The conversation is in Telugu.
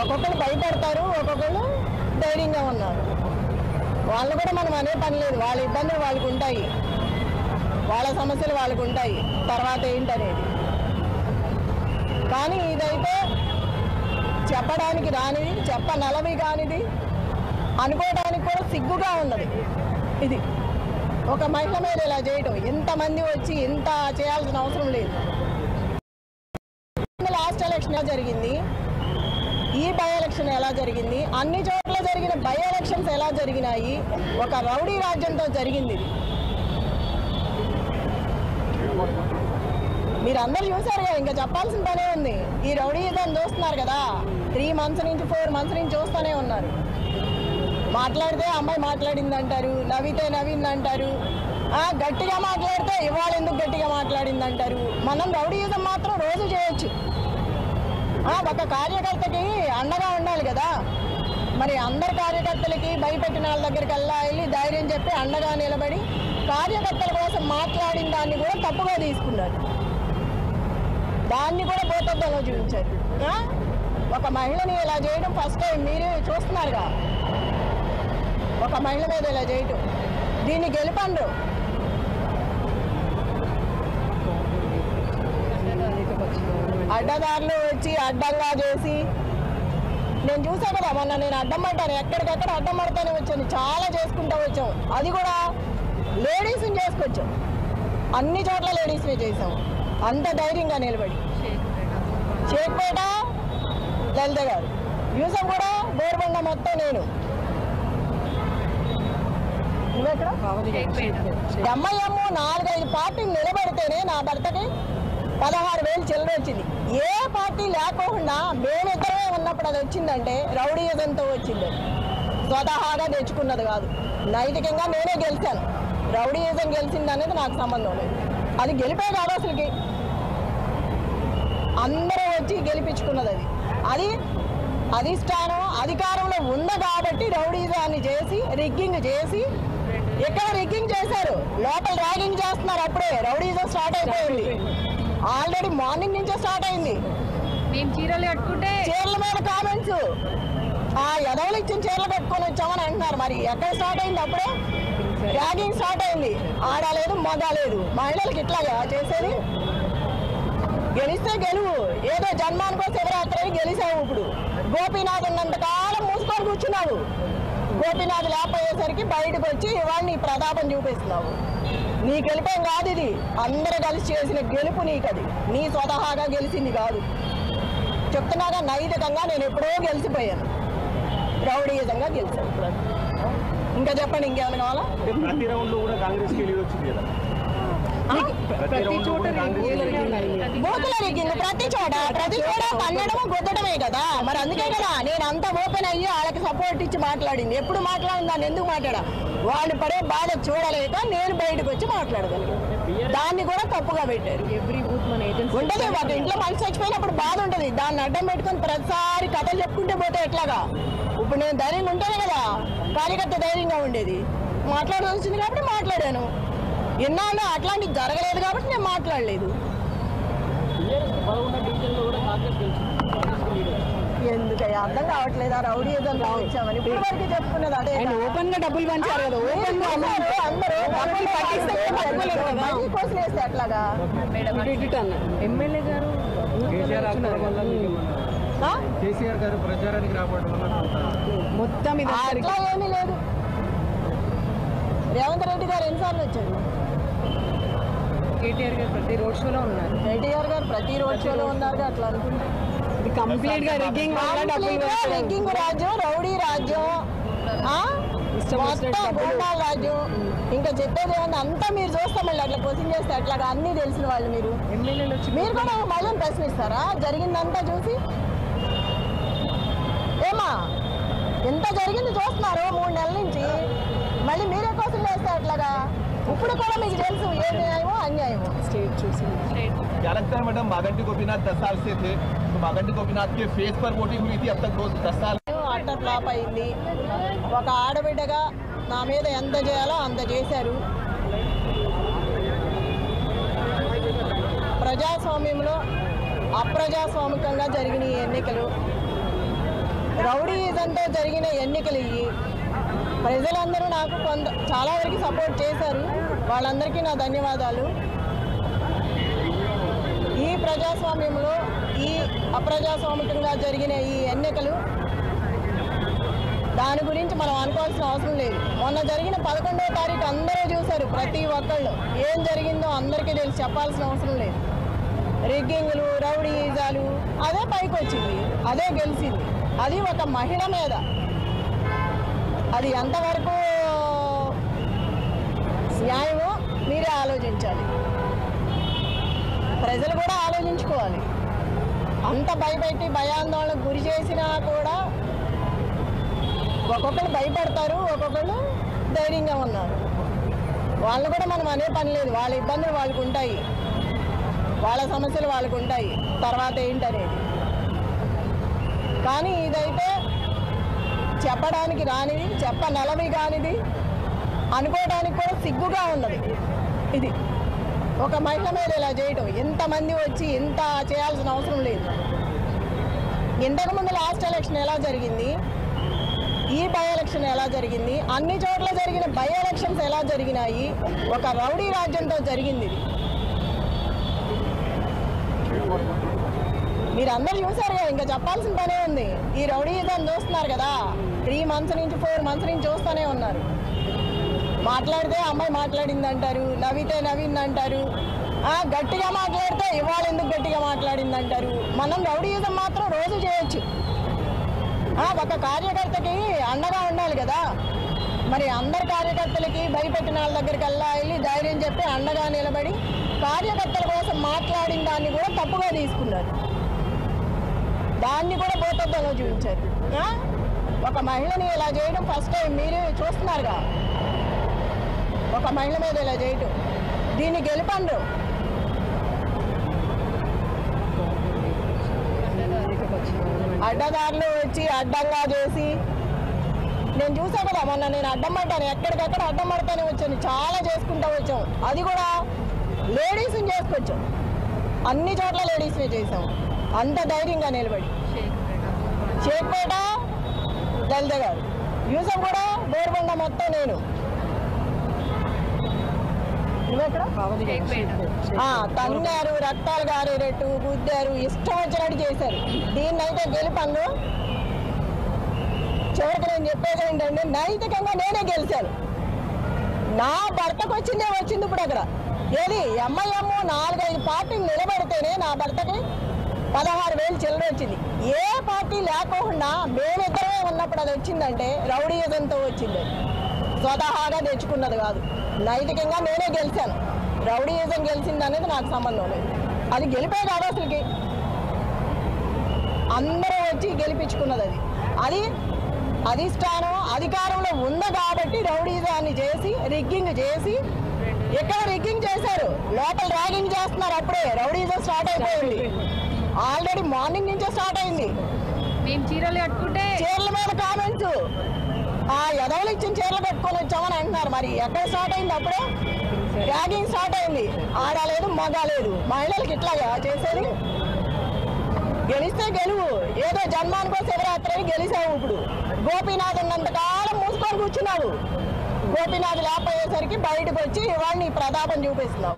ఒక్కొక్కరు భయపడతారు, ఒక్కొక్కరు ధైర్యంగా ఉన్నారు. వాళ్ళు కూడా మనం అనే పని లేదు, వాళ్ళ ఇబ్బందులు వాళ్ళకు ఉంటాయి, వాళ్ళ సమస్యలు వాళ్ళకు ఉంటాయి, తర్వాత ఏంటనేది. కానీ ఇదైతే చెప్పడానికి రానిది, చెప్పనలవి కానిది, అనుకోవడానికి కూడా సిగ్గుగా ఉన్నది. ఇది ఒక మహిళ మీద ఇలా చేయటం, ఇంతమంది వచ్చి ఇంత చేయాల్సిన అవసరం లేదు. లాస్ట్ ఎలక్షన్ ఎలా జరిగింది, ఈ బై ఎలక్షన్ ఎలా జరిగింది, అన్ని చోట్ల జరిగిన బై ఎలక్షన్స్ ఎలా జరిగినాయి, ఒక రౌడీ రాజ్యంతో జరిగింది. మీరు అందరు చూసారు కదా, ఇంకా చెప్పాల్సిన పనే ఉంది. ఈ రౌడీ ఇదని చూస్తున్నారు కదా, 3 months నుంచి 4 months నుంచి చూస్తూనే ఉన్నారు. మాట్లాడితే అమ్మాయి మాట్లాడింది అంటారు, నవ్వితే నవ్వింది అంటారు, గట్టిగా మాట్లాడితే ఇవాళ ఎందుకు గట్టిగా మాట్లాడింది అంటారు. మనం రౌడీయిజం మాత్రం రోజు చేయొచ్చు. ఒక కార్యకర్తకి అండగా ఉండాలి కదా. మరి అందరు కార్యకర్తలకి భయపెట్టిన వాళ్ళ దగ్గరికి వెళ్ళి ధైర్యం చెప్పి అండగా నిలబడి కార్యకర్తల కోసం మాట్లాడిన దాన్ని కూడా తప్పుగా తీసుకున్నారు, దాన్ని కూడా పోతద్దంలో చూపించారు. ఒక మహిళని ఇలా చేయడం ఫస్ట్ టైం మీరు చూస్తున్నారుగా, ఒక మహిళ మీద ఇలా చేయటం, దీన్ని గెలుపండు. అడ్డదారులు వచ్చి అడ్డంగా చేసి, నేను చూసా కదా మొన్న, నేను అడ్డం పడ్డాను, ఎక్కడికెక్కడ అడ్డం పడతానే వచ్చాను, చాలా చేసుకుంటూ వచ్చాం. అది కూడా లేడీస్ని చేసుకొచ్చాం, అన్ని చోట్ల లేడీస్ని చేసాం, అంత ధైర్యంగా నిలబడి. షేక్పేట లలిత గారు, యూసఫ్ కూడా బోర్బండ మొత్తం నేను. నువ్వెక్కడ? అమ్మాయమ్మ 4-5 పార్టీలు నిలబడితేనే నా భర్తకి 16,000 చిల్లర వచ్చింది. ఏ పార్టీ లేకోకుండా మేమిద్దరమే ఉన్నప్పుడు అది వచ్చిందంటే రౌడీయిజంతో వచ్చింది, స్వతహాగా తెచ్చుకున్నది కాదు. నైతికంగా నేనే గెలిచాను, రౌడీయిజం గెలిచింది అనేది నాకు సంబంధం లేదు. అది గెలిపే కాదు, అసలుకి అందరూ వచ్చి గెలిపించుకున్నది. అది అధిష్టానం అధికారంలో ఉంది కాబట్టి రౌడీజాన్ని చేసి రిగ్గింగ్ చేసి, ఎక్కడ రిగ్గింగ్ చేశారు, లోపల ర్యాగింగ్ చేస్తున్నారు. అప్పుడే రౌడీజం స్టార్ట్ అయిపోయింది, ఆల్రెడీ మార్నింగ్ నుంచే స్టార్ట్ అయింది. చీరల మీద కామెంట్స్, ఎదవలు ఇచ్చిన చీరలు కట్టుకొని వచ్చామని అంటున్నారు. మరి ఎక్కడ స్టార్ట్ అయింది? అప్పుడే ర్యాగింగ్ స్టార్ట్ అయింది. ఆడలేదు మగ లేదు, మహిళలకు ఇట్లాగా చేసేది. గెలిస్తే గెలువు, ఏదో జన్మానికో శివరాత్రి గెలిచావు. ఇప్పుడు గోపీనాథ్ ఉన్నంతకాలం మూసుకొని కూర్చున్నావు, గోపీనాథ్ లేకపోయేసరికి బయటకు వచ్చి ఇవాళ ప్రతాపం చూపిస్తున్నావు. నీ గెలిపేం కాదు ఇది, అందరూ కలిసి చేసిన గెలుపు నీకు. అది నీ స్వతహాగా గెలిచింది కాదు. చెప్తున్నాగా నైతికంగా నేను ఎప్పుడో గెలిచిపోయాను, రౌడీయిజంగా గెలిచాను. ఇంకా చెప్పండి, ఇంకేమైనా కావాలా? ప్రతి రౌండ్ లో కూడా కాంగ్రెస్ కి వచ్చింది కదా, ప్రతి చోట కన్నడము గుద్దటమే కదా. మరి అందుకే కదా నేను అంత ఓపెన్ అయ్యి వాళ్ళకి సపోర్ట్ ఇచ్చి మాట్లాడింది. ఎప్పుడు మాట్లాడింది, దాన్ని ఎందుకు మాట్లాడా? వాళ్ళు పడే బాధ చూడలేక నేను బయటకు వచ్చి మాట్లాడగలను. దాన్ని కూడా తప్పుగా పెట్టారు. ఉంటుంది, ఒక ఇంట్లో మనిషి చచ్చిపోయినప్పుడు బాధ ఉంటుంది, దాన్ని అడ్డం పెట్టుకొని ప్రతిసారి కథలు చెప్పుకుంటే పోతే ఎట్లాగా? ఇప్పుడు నేను ధైర్యంగా ఉంటేనే కదా కార్యకర్త ధైర్యంగా ఉండేది. మాట్లాడాల్సింది కాబట్టి మాట్లాడాను. ఎన్నాళ్ళు అట్లాంటివి జరగలేదు కాబట్టి నేను మాట్లాడలేదు. ఎందుకయ్యా అర్థం కావట్లేదా? రౌడీయిజం రావచ్చామని ఇప్పుడు వరకు చెప్పుకున్నది అదే. ఓపెన్ గా డబ్బులు పంచారు కదా, అందరూ కోసం వేస్తే ఎట్లాగా? ఎమ్మెల్యే గారు కేసీఆర్ గారు ప్రచారానికి రావడం మొత్తం అట్లా ఏమీ లేదు. రేవంత్ రెడ్డి గారు ఎన్నిసార్లు వచ్చారు? కేటీఆర్ గారు ప్రతి రోడ్ షోలో ఉన్నారు. కేటీఆర్ గారు ప్రతి రోడ్ షోలో ఉన్నారు. అట్లా అనుకుంటా కంప్లీట్ గా రిగ్గింగ్ రాజ్యం, రౌడీ రాజ్యం, మొత్తం గోండాల రాజ్యం. ఇంకా చెప్పేది ఏమన్నా అంతా మీరు చూస్తాం. మళ్ళీ అట్లా క్వశ్చన్ చేస్తే అట్లాగా అన్నీ తెలిసిన వాళ్ళు మీరు మీరు కూడా మళ్ళీ ప్రశ్నిస్తారా? జరిగిందంతా చూసి ఏమా ఎంత జరిగింది చూస్తున్నారు 3 నెలల నుంచి, మళ్ళీ మీరే క్వశ్చన్ చేస్తే అట్లాగా? ఇప్పుడు కూడా మీకు తెలుసు ఏ న్యాయమో అన్యాయమో. स्टेट चूसी क्या लगता है मैडम, मागंटी गोपीनाथ 10 साल से थे, तो मागंटी गोपीनाथ के फेस पर वोटिंग हुई थी, अब तक 10 साल అట్టర్ ఫ్లాప్ అయింది. ఒక ఆడబిడ్డగా నా మీద ఎంత చేయాలో అంత చేశారు. ప్రజాస్వామ్యంలో అప్రజాస్వామికంగా జరిగిన ఈ ఎన్నికలు రౌడీజంతో జరిగిన ఎన్నికలు ఇవి. ప్రజలందరూ నాకు చాలా వరకు సపోర్ట్ చేశారు. వాళ్ళందరికీ నా ధన్యవాదాలు. ఈ ప్రజాస్వామ్యంలో ఈ అప్రజాస్వామికంగా జరిగిన ఈ ఎన్నికలు దాని గురించి మనం అనుకోవాల్సిన అవసరం లేదు. మొన్న జరిగిన 11వ తారీఖు అందరూ చూశారు. ప్రతి ఒక్కళ్ళు ఏం జరిగిందో అందరికీ తెలిసి చెప్పాల్సిన అవసరం లేదు. రిగ్గింగ్లు, రౌడీజాలు అదే పైకి వచ్చింది, అదే గెలిచింది. అది ఒక మహిళ మీద. అది ఎంతవరకు న్యాయమో మీరే ఆలోచించాలి. ప్రజలు కూడా ఆలోచించుకోవాలి. అంత భయపెట్టి భయాందోళనకు గురి చేసినా కూడా ఒక్కొక్కరు భయపడతారు, ఒక్కొక్కరు ధైర్యంగా ఉన్నారు. వాళ్ళు కూడా మనం అనే పని లేదు. వాళ్ళ ఇబ్బందులు వాళ్ళకు ఉంటాయి, వాళ్ళ సమస్యలు వాళ్ళకు ఉంటాయి. తర్వాత ఏంటనేది కానీ ఇదైతే చెప్పడానికి రానిది, చెప్పనలవి కానిది, అనుకోవడానికి కూడా సిగ్గుగా ఉన్నది. ఇది ఒక మహిళ మీద ఇలా చేయటం, ఇంతమంది వచ్చి ఇంత చేయాల్సిన అవసరం లేదు. ఇంతకుముందు లాస్ట్ ఎలక్షన్ ఎలా జరిగింది, ఈ బై ఎలక్షన్ ఎలా జరిగింది, అన్ని చోట్ల జరిగిన బై ఎలక్షన్స్ ఎలా జరిగినాయి, ఒక రౌడీ రాజ్యంతో జరిగింది. మీరందరూ చూసారుగా, ఇంకా చెప్పాల్సిన పనే ఉంది. ఈ రౌడీజం చూస్తున్నారు కదా, 3 months నుంచి 4 months నుంచి చూస్తూనే ఉన్నారు. మాట్లాడితే అమ్మాయి మాట్లాడింది అంటారు, నవ్వితే నవ్వింది అంటారు, గట్టిగా మాట్లాడితే ఇవాళ ఎందుకు గట్టిగా మాట్లాడింది అంటారు. మనం రౌడీజం మాత్రం రోజు చేయొచ్చు. ఒక కార్యకర్తకి అండగా ఉండాలి కదా. మరి అందరి కార్యకర్తలకి భయపెట్టిన వాళ్ళ దగ్గరికి వెళ్ళి ధైర్యం చెప్పి అండగా నిలబడి కార్యకర్తల కోసం మాట్లాడిన దాన్ని కూడా తప్పుగా తీసుకున్నారు. దాన్ని కూడా భూతద్దంలో చూపించారు. ఒక మహిళని ఇలా చేయడం ఫస్ట్ టైం మీరు చూస్తున్నారుగా. ఒక మహిళ మీద ఇలా చేయటం, దీన్ని గెలుపండ్రు. అడ్డదారులు వచ్చి అడ్డంగా చేసి నేను చూసా కదా, మొన్న నేను అడ్డం పడ్డాను, ఎక్కడికక్కడ అడ్డం పడతానే వచ్చాను, చాలా చేసుకుంటూ వచ్చాం. అది కూడా లేడీస్ని చేసుకొచ్చాం, అన్ని చోట్ల లేడీస్ని చేసాం. అంత ధైర్యంగా నిలబడి షేక్పేట దళిత గారు, యూసఫ్ కూడా బోర్బండ మొత్తం నేను తన్నారు, రక్తాలు గారేటట్టు గుద్దారు, ఇష్టం వచ్చినట్టు చేశారు. దీన్నైతే గెలుపండు. చివరికి నేను చెప్పేది ఏంటంటే, నైతికంగా నేనే గెలిచాను. నా భర్తకు వచ్చింది ఇప్పుడు అక్కడ. ఏది ఎంఐఎం 4-5 పార్టీలు నిలబడితేనే నా భర్తకి 16,000 చిల్లర వచ్చింది. ఏ పార్టీ లేకుండా మేమిద్దరమే ఉన్నప్పుడు అది వచ్చిందంటే రౌడీజంతో వచ్చింది. స్వతహాగా తెచ్చుకున్నది కాదు. నైతికంగా నేనే గెలిచాను. రౌడీజం గెలిచింది అనేది నాకు సంబంధం లేదు. అది గెలిపే కాదు అసలుకి. అందరూ వచ్చి గెలిపించుకున్నది. అది అధిష్టానం అధికారంలో ఉంది కాబట్టి రౌడీజాన్ని చేసి రిగ్గింగ్ చేసి, ఎక్కడ రిగ్గింగ్ చేశారు, లోపల ర్యాగింగ్ చేస్తున్నారు. అప్పుడే రౌడీజం స్టార్ట్ అయిపోయింది. ఆల్రెడీ మార్నింగ్ నుంచే స్టార్ట్ అయింది. మేము చీరలు కట్టుకుంటే చీరల మీద కామెంట్స్, ఎదవలు ఇచ్చిన చీరలు కట్టుకొని వచ్చామని అంటున్నారు. మరి ఎక్కడ స్టార్ట్ అయింది? అప్పుడే ర్యాగింగ్ స్టార్ట్ అయింది. ఆడలేదు, మగాలేదు. మహిళలకు ఇట్లాగా చేసేది. గెలిస్తే గెలువు, ఏదో జన్మానికో శివరాత్రి గెలిచావు. ఇప్పుడు గోపీనాథ్ ఉన్నంతకాలం మూసుకొని కూర్చున్నావు. గోపీనాథ్ లేకపోయేసరికి బయటకు వచ్చి ఇవాళ నీ ప్రతాపం చూపిస్తున్నావు.